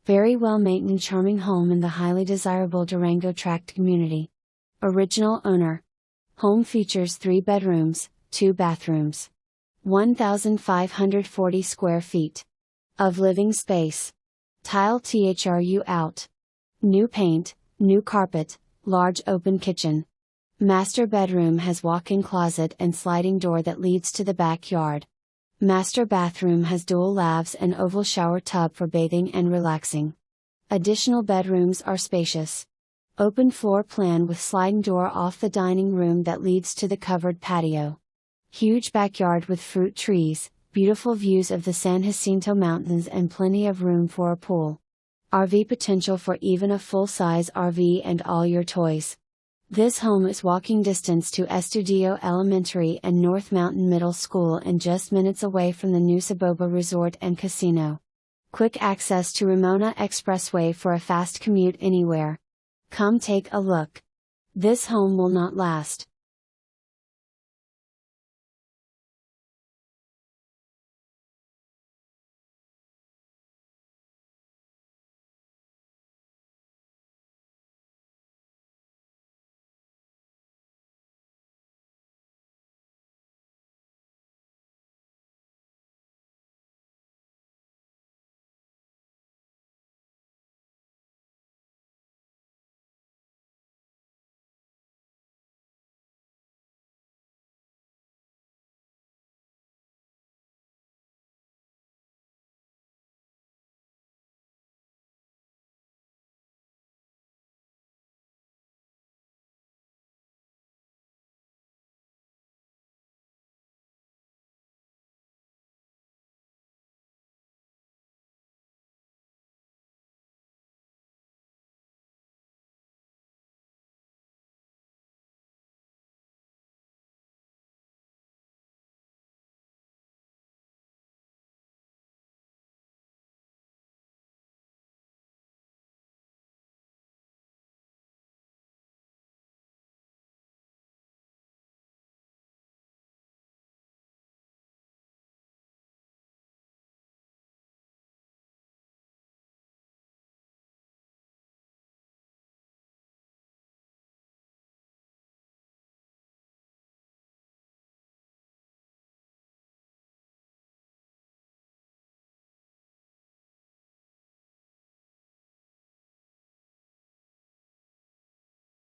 Very well maintained charming home in the highly desirable Durango Tract community. Original owner. Home features 3 bedrooms, 2 bathrooms. 1,540 square feet of living space. Tile THRU out. New paint, new carpet, large open kitchen. Master bedroom has walk-in closet and sliding door that leads to the backyard. Master bathroom has dual lavs and oval shower tub for bathing and relaxing. Additional bedrooms are spacious. Open floor plan with sliding door off the dining room that leads to the covered patio. Huge backyard with fruit trees, beautiful views of the San Jacinto Mountains and plenty of room for a pool. RV potential for even a full-size RV and all your toys. This home is walking distance to ESTUDILLO Elementary and North Mountain Middle School and just minutes away from the new SOBOBA Resort and Casino. Quick access to RAMONA Expressway for a fast commute anywhere. Come take a look. This home will not last.